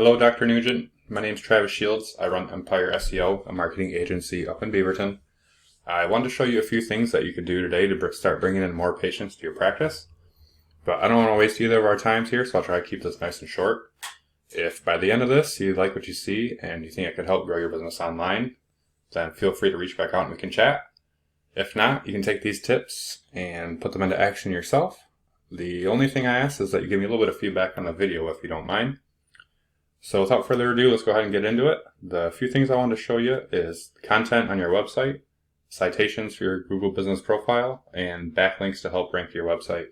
Hello, Dr. Nugent. My name's Travis Shields. I run Empire SEO, a marketing agency up in Beaverton. I wanted to show you a few things that you could do today to start bringing in more patients to your practice. But I don't want to waste either of our times here, so I'll try to keep this nice and short. If by the end of this you like what you see and you think it could help grow your business online, then feel free to reach back out and we can chat. If not, you can take these tips and put them into action yourself. The only thing I ask is that you give me a little bit of feedback on the video if you don't mind. So without further ado, let's go ahead and get into it. The few things I want to show you is content on your website, citations for your Google business profile, and backlinks to help rank your website.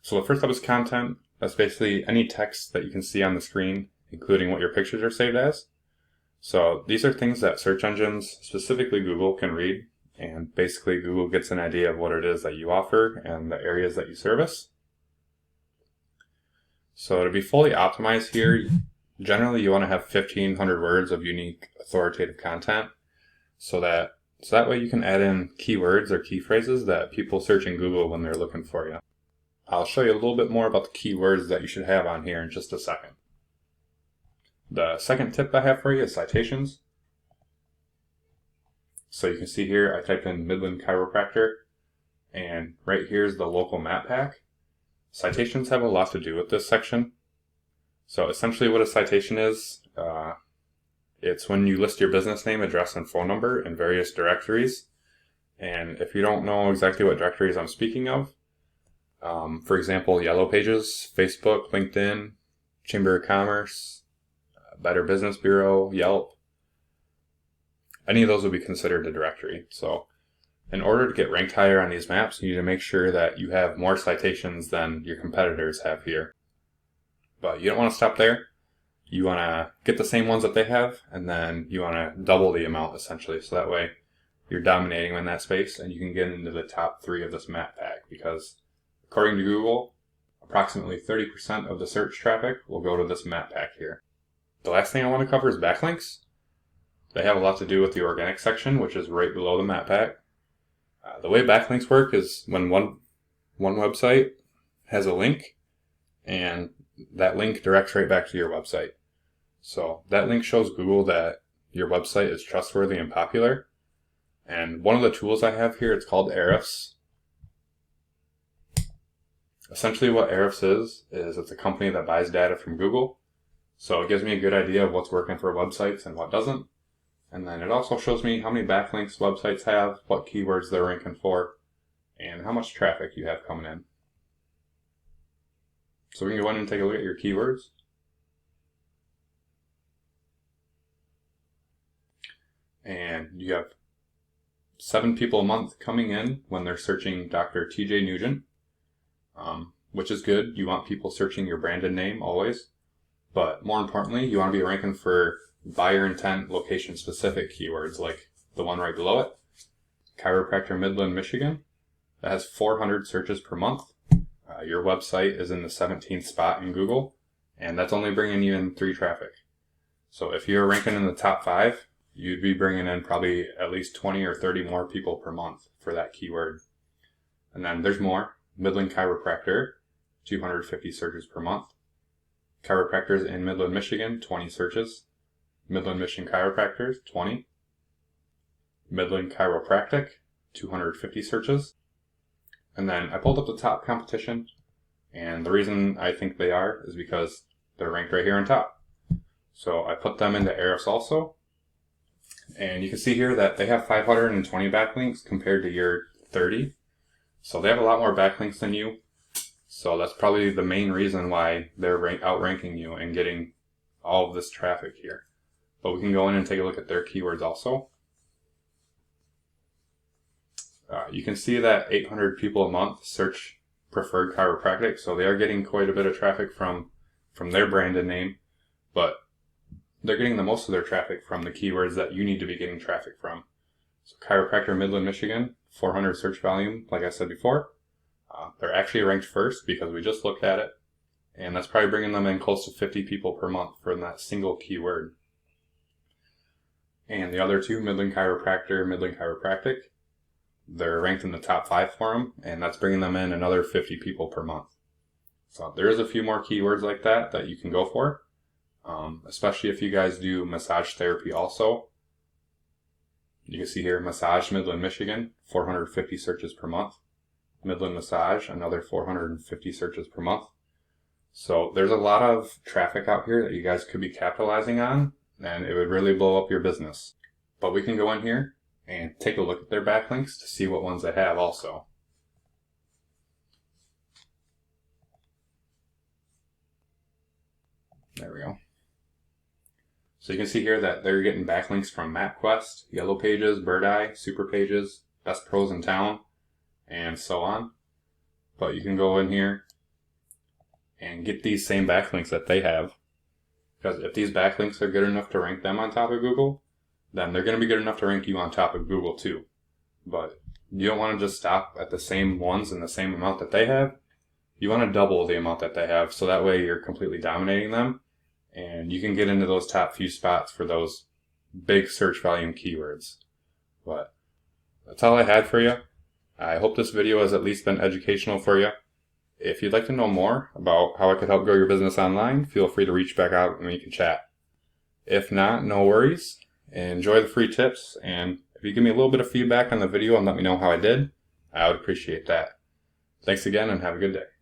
So the first up is content. That's basically any text that you can see on the screen, including what your pictures are saved as. So these are things that search engines, specifically Google, can read. And basically Google gets an idea of what it is that you offer and the areas that you service. So to be fully optimized here, generally you want to have 1,500 words of unique authoritative content so that way you can add in keywords or key phrases that people search in Google when they're looking for you. I'll show you a little bit more about the keywords that you should have on here in just a second. The second tip I have for you is citations. So you can see here I typed in Midland Chiropractor, and right here is the local map pack. Citations have a lot to do with this section. So essentially what a citation is, it's when you list your business name, address, and phone number in various directories. And if you don't know exactly what directories I'm speaking of, for example, Yellow Pages, Facebook, LinkedIn, Chamber of Commerce, Better Business Bureau, Yelp, any of those would be considered a directory. So in order to get ranked higher on these maps, you need to make sure that you have more citations than your competitors have here. But you don't want to stop there. You want to get the same ones that they have, and then you want to double the amount essentially. So that way you're dominating in that space and you can get into the top 3 of this map pack, because according to Google, approximately 30% of the search traffic will go to this map pack here. The last thing I want to cover is backlinks. They have a lot to do with the organic section, which is right below the map pack. The way backlinks work is when one website has a link, and that link directs right back to your website. So that link shows Google that your website is trustworthy and popular. And one of the tools I have here, it's called Ahrefs. Essentially what Ahrefs is it's a company that buys data from Google. So it gives me a good idea of what's working for websites and what doesn't. And then it also shows me how many backlinks websites have, what keywords they're ranking for, and how much traffic you have coming in. So we can go in and take a look at your keywords. And you have 7 people a month coming in when they're searching Dr. TJ Nugent, which is good. You want people searching your branded name always. But more importantly, you want to be ranking for buyer intent, location specific keywords like the one right below it, Chiropractor Midland, Michigan. That has 400 searches per month. Your website is in the 17th spot in Google, and that's only bringing you in 3 traffic. So if you're ranking in the top 5, you'd be bringing in probably at least 20 or 30 more people per month for that keyword. And then there's more. Midland Chiropractor, 250 searches per month. Chiropractors in Midland, Michigan, 20 searches. Midland Mission Chiropractors, 20. Midland Chiropractic, 250 searches. And then I pulled up the top competition, and the reason I think they are is because they're ranked right here on top. So I put them into Ahrefs also, and you can see here that they have 520 backlinks compared to your 30. So they have a lot more backlinks than you. So that's probably the main reason why they're outranking you and getting all of this traffic here. But we can go in and take a look at their keywords also. You can see that 800 people a month search preferred chiropractic, so they are getting quite a bit of traffic from their branded name, but they're getting the most of their traffic from the keywords that you need to be getting traffic from. So Chiropractor Midland, Michigan, 400 search volume, like I said before. They're actually ranked first because we just looked at it, and that's probably bringing them in close to 50 people per month for that single keyword. And the other 2, Midland Chiropractor, Midland Chiropractic, they're ranked in the top 5 for them, and that's bringing them in another 50 people per month. So there is a few more keywords like that you can go for. especially if you guys do massage therapy also. You can see here, Massage Midland, Michigan, 450 searches per month. Midland Massage, another 450 searches per month. So there's a lot of traffic out here that you guys could be capitalizing on, and it would really blow up your business. But we can go in here and take a look at their backlinks to see what ones they have also. There we go. So you can see here that they're getting backlinks from MapQuest, Yellow Pages, Bird Eye, Super Pages, Best Pros in Town, and so on. But you can go in here and get these same backlinks that they have. Because if these backlinks are good enough to rank them on top of Google, then they're going to be good enough to rank you on top of Google too. But you don't want to just stop at the same ones in the same amount that they have. You want to double the amount that they have, so that way you're completely dominating them. And you can get into those top few spots for those big search volume keywords. But that's all I had for you. I hope this video has at least been educational for you. If you'd like to know more about how I could help grow your business online, feel free to reach back out and we can chat. If not, no worries. Enjoy the free tips, and if you give me a little bit of feedback on the video and let me know how I did, I would appreciate that. Thanks again and have a good day.